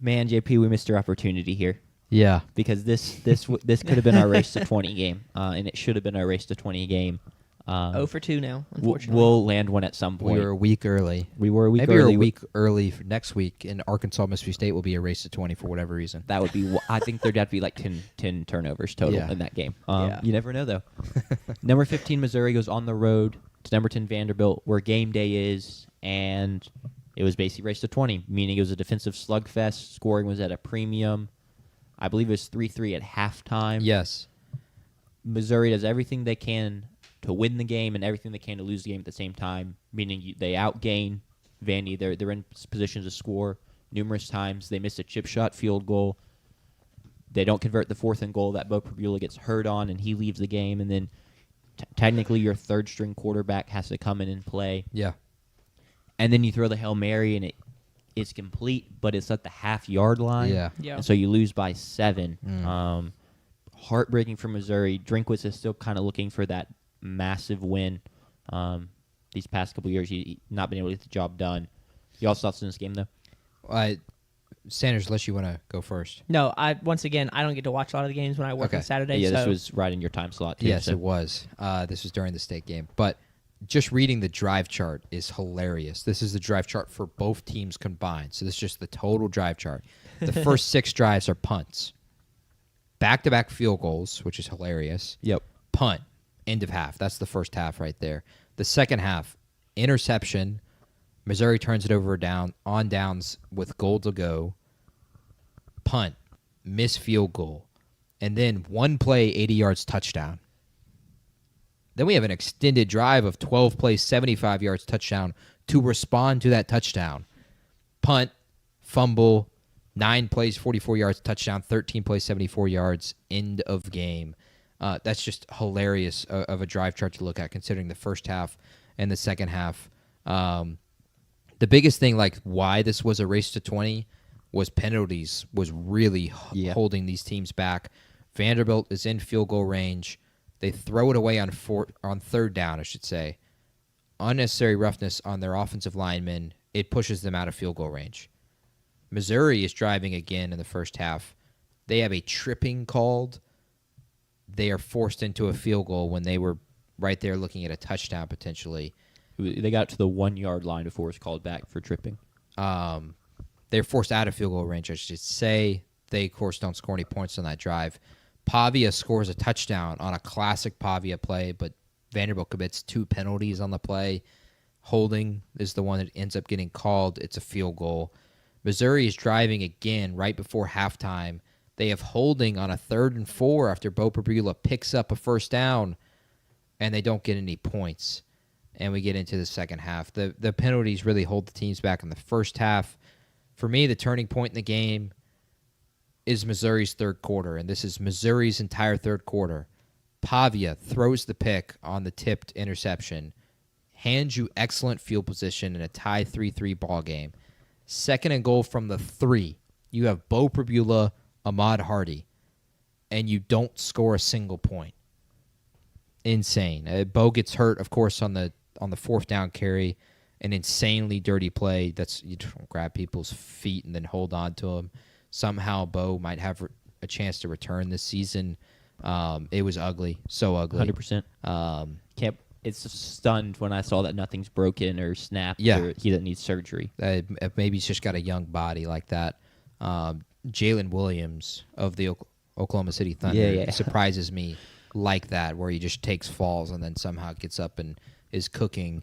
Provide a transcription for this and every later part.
Man, JP, we missed our opportunity here. Yeah. Because this could have been our race to 20 game, and it should have been our race to 20 game. 0 for 2 now, unfortunately. We'll land one at some point. We were a week early. We were a week Maybe early. we're a week early for next week, and Arkansas Mississippi State will be a race to 20 for whatever reason. That would be. I think there'd have to be like 10 turnovers total Yeah. in that game. Yeah. You never know though. Number 15 Missouri goes on the road to number 10 Vanderbilt, where game day is, and it was basically race to 20, meaning it was a defensive slugfest. Scoring was at a premium. I believe it was 3-3 at halftime. Yes. Missouri does everything they can to win the game and everything they can to lose the game at the same time, meaning they outgain Vandy. They're in position to score numerous times. They miss a chip shot field goal. They don't convert the 4th and goal that Bo Prabula gets hurt on, and he leaves the game. And then technically your third-string quarterback has to come in and play. Yeah. And then you throw the Hail Mary, and it's complete, but it's at the half-yard line. Yeah. Yeah. And so you lose by 7. Heartbreaking for Missouri. Drinkwitz is still kind of looking for that massive win. These past couple years, he not been able to get the job done. Y'all thoughts in this game, though? Sanders, unless you want to go first. No, once again, I don't get to watch a lot of the games when I work Okay. on Saturday. Yeah, so this was right in your time slot, too. Yes, so. it was. This was during the state game. But just reading the drive chart is hilarious. This is the drive chart for both teams combined. So this is just the total drive chart. The first 6 drives are punts. Back-to-back field goals, which is hilarious. Yep. Punt. End of half. That's the first half right there. The second half, interception. Missouri turns it over on downs with goal to go. Punt. Miss field goal. And then one play, 80 yards, touchdown. Then we have an extended drive of 12 plays, 75 yards, touchdown to respond to that touchdown. Punt, fumble, 9 plays, 44 yards, touchdown, 13 plays, 74 yards, end of game. That's just hilarious of a drive chart to look at, considering the first half and the second half. The biggest thing, like why this was a race to 20, was penalties was really holding these teams back. Vanderbilt is in field goal range. They throw it away on third down, I should say. Unnecessary roughness on their offensive linemen. It pushes them out of field goal range. Missouri is driving again in the first half. They have a tripping called. They are forced into a field goal when they were right there looking at a touchdown potentially. They got to the 1-yard line before it was called back for tripping. They're forced out of field goal range, I should say. They, of course, don't score any points on that drive. Pavia scores a touchdown on a classic Pavia play, but Vanderbilt commits 2 penalties on the play. Holding is the one that ends up getting called. It's a field goal. Missouri is driving again right before halftime. They have holding on a 3rd and 4 after Bo Prabula picks up a first down, and they don't get any points. And we get into the second half. The penalties really hold the teams back in the first half. For me, the turning point in the game is Missouri's third quarter, and this is Missouri's entire third quarter. Pavia throws the pick on the tipped interception, hands you excellent field position in a tie 3-3 ball game. 2nd and goal from the 3. You have Bo Prabula, Ahmad Hardy, and you don't score a single point. Insane. Bo gets hurt, of course, on the 4th down carry. An insanely dirty play. You don't grab people's feet and then hold on to them. Somehow Bo might have a chance to return this season. It was ugly, so ugly. 100%. It's stunned when I saw that nothing's broken or snapped. Yeah. Or he doesn't need surgery. Maybe he's just got a young body like that. Jalen Williams of the Oklahoma City Thunder surprises me like that, where he just takes falls and then somehow gets up and is cooking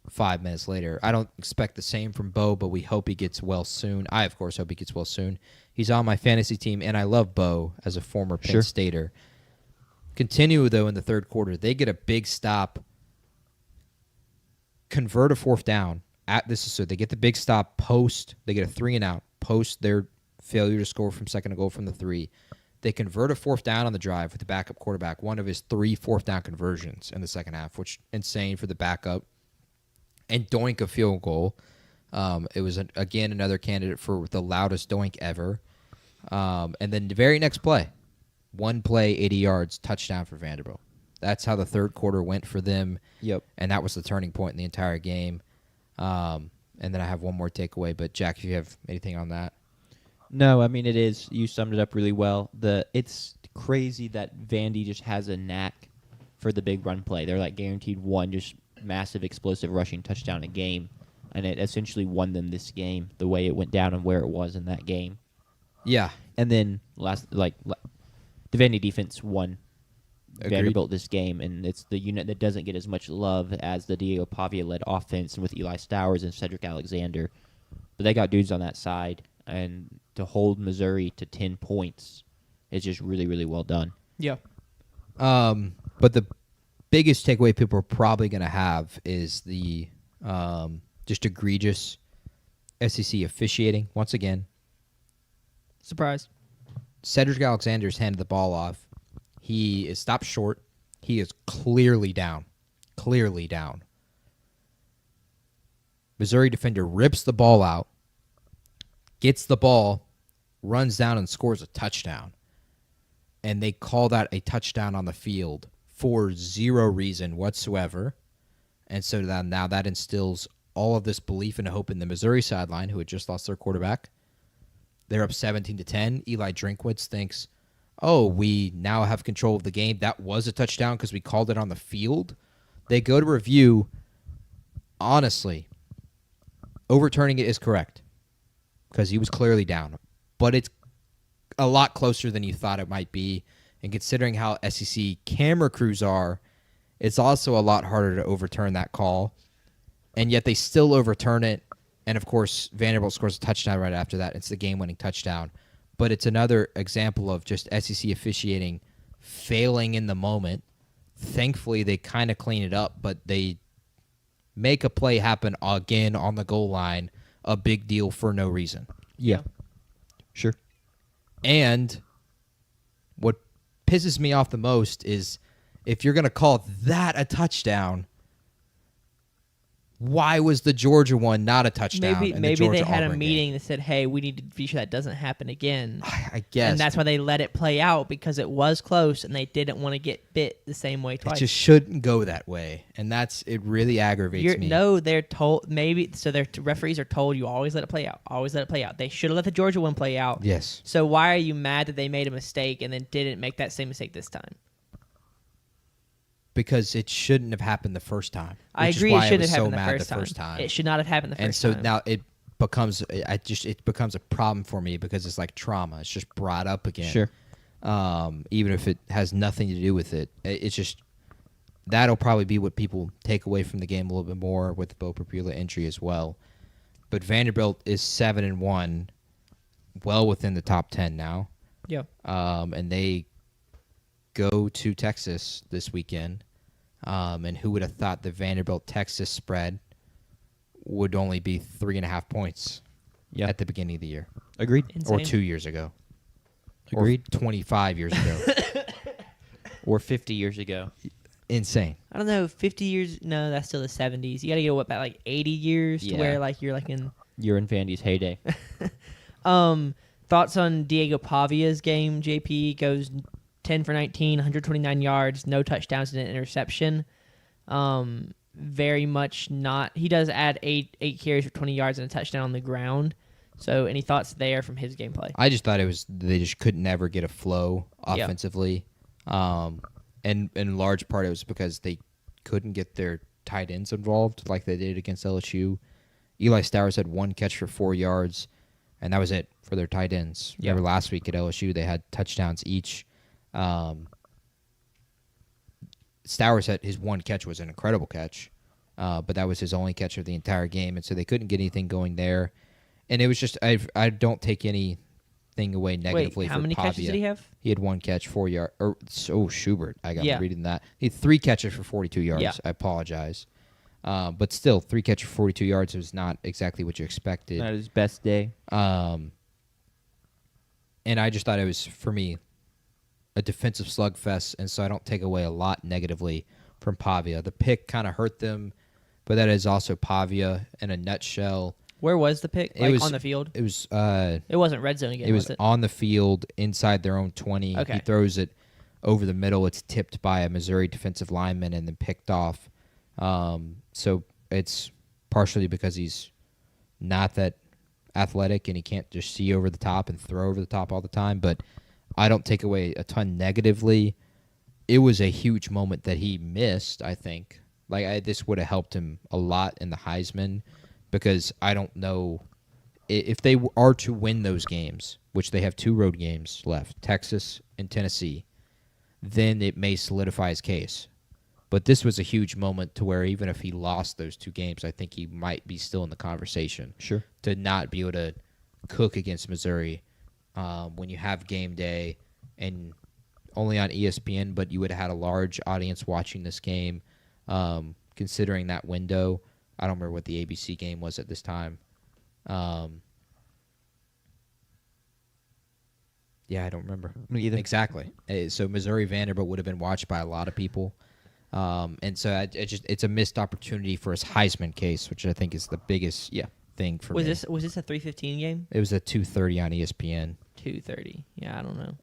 5 minutes later. I don't expect the same from Bo, but we hope he gets well soon. I, of course, hope he gets well soon. He's on my fantasy team, and I love Bo as a former Penn Stater. Continue, though, in the third quarter. They get a big stop, convert a 4th down. They get the big stop post. They get a 3-and-out post their failure to score from 2nd and goal from the 3. They convert a 4th down on the drive with the backup quarterback, one of his 3 4th down conversions in the second half, which insane for the backup. And doink a field goal. It was, again, another candidate for the loudest doink ever. And then the very next play, 1 play, 80 yards, touchdown for Vanderbilt. That's how the third quarter went for them. Yep. And that was the turning point in the entire game. And then I have one more takeaway. But, Jack, if you have anything on that. No, I mean it is. You summed it up really well. It's crazy that Vandy just has a knack for the big run play. They're like guaranteed one just massive explosive rushing touchdown a game, and it essentially won them this game the way it went down and where it was in that game. Yeah. And then the Vandy defense won Agreed. Vanderbilt this game, and it's the unit that doesn't get as much love as the Diego Pavia-led offense and with Eli Stowers and Cedric Alexander. But they got dudes on that side, and to hold Missouri to 10 points is just really, really well done. Yeah. But the biggest takeaway people are probably going to have is the just egregious SEC officiating. Once again, Surprise. Cedric Alexander's handed the ball off. He is stopped short. He is clearly down. Clearly down. Missouri defender rips the ball out, gets the ball, runs down and scores a touchdown. And they call that a touchdown on the field for zero reason whatsoever. And so now that instills all of this belief and hope in the Missouri sideline, who had just lost their quarterback. They're up 17-10. Eli Drinkwitz thinks, oh, we now have control of the game. That was a touchdown because we called it on the field. They go to review. Honestly, overturning it is correct because he was clearly down. But it's a lot closer than you thought it might be. And considering how SEC camera crews are, it's also a lot harder to overturn that call. And yet they still overturn it. And, of course, Vanderbilt scores a touchdown right after that. It's the game-winning touchdown. But it's another example of just SEC officiating failing in the moment. Thankfully, they kind of clean it up, but they make a play happen again on the goal line, a big deal for no reason. Yeah. Sure. And what pisses me off the most is if you're going to call that a touchdown, why was the Georgia one not a touchdown? Maybe they had a meeting that said, hey, we need to be sure that doesn't happen again. I guess. And that's why they let it play out, because it was close and they didn't want to get bit the same way twice. It just shouldn't go that way. And it really aggravates me. No, they're told, their referees are told you always let it play out. Always let it play out. They should have let the Georgia one play out. Yes. So why are you mad that they made a mistake and then didn't make that same mistake this time? Because it shouldn't have happened the first time. I agree, it shouldn't have happened the first time. It should not have happened the first time. And so now it becomes a problem for me because it's like trauma. It's just brought up again. Sure. Even if it has nothing to do with it. It's just that'll probably be what people take away from the game a little bit more with the Bo Prapula injury as well. But Vanderbilt is 7-1, well within the top 10 now. Yeah. And they go to Texas this weekend. And who would have thought the Vanderbilt-Texas spread would only be 3.5 points at the beginning of the year? Agreed. Insane. Or 2 years ago. Agreed. Or 25 years ago. Or 50 years ago. Insane. I don't know, 50 years? No, that's still the 70s. You got to go, about like 80 years to where like you're like in... You're in Vandy's heyday. Thoughts on Diego Pavia's game? JP goes 10 for 19, 129 yards, no touchdowns and an interception. Very much not. He does add eight carries for 20 yards and a touchdown on the ground. So any thoughts there from his gameplay? I just thought they just could never get a flow offensively. And in large part it was because they couldn't get their tight ends involved like they did against LSU. Eli Stowers had 1 catch for 4 yards, and that was it for their tight ends. Remember last week at LSU they had touchdowns each. Stowers had his 1 catch was an incredible catch, but that was his only catch of the entire game, and so they couldn't get anything going there. And it was just I don't take anything away negatively. Wait, how for many Pavia. catches did he have? He had 1 catch, 4 yards. Schubert, I got reading that. He had 3 catches for 42 yards. Yeah. I apologize, but still 3 catches for 42 yards was not exactly what you expected. Not his best day. And I just thought it was, for me, a defensive slugfest, and so I don't take away a lot negatively from Pavia. The pick kind of hurt them, but that is also Pavia in a nutshell. Where was the pick? It was on the field? It was. It wasn't red zone again, It was was it? on the field inside their own 20. Okay. He throws it over the middle. It's tipped by a Missouri defensive lineman and then picked off. So it's partially because he's not that athletic and he can't just see over the top and throw over the top all the time. But I don't take away a ton negatively. It was a huge moment that he missed, I think. This would have helped him a lot in the Heisman because I don't know if they are to win those games, which they have 2 road games left, Texas and Tennessee, then it may solidify his case. But this was a huge moment to where even if he lost those 2 games, I think he might be still in the conversation. Sure. To not be able to cook against Missouri when you have game day and only on ESPN, but you would have had a large audience watching this game, considering that window. I don't remember what the ABC game was at this time. Yeah, I don't remember. Me either. Exactly. So Missouri Vanderbilt would have been watched by a lot of people. And so it's a missed opportunity for his Heisman case, which I think is the biggest thing for me. Was this a 3:15 game? It was at 2:30 on ESPN. 2:30. Yeah, I don't know.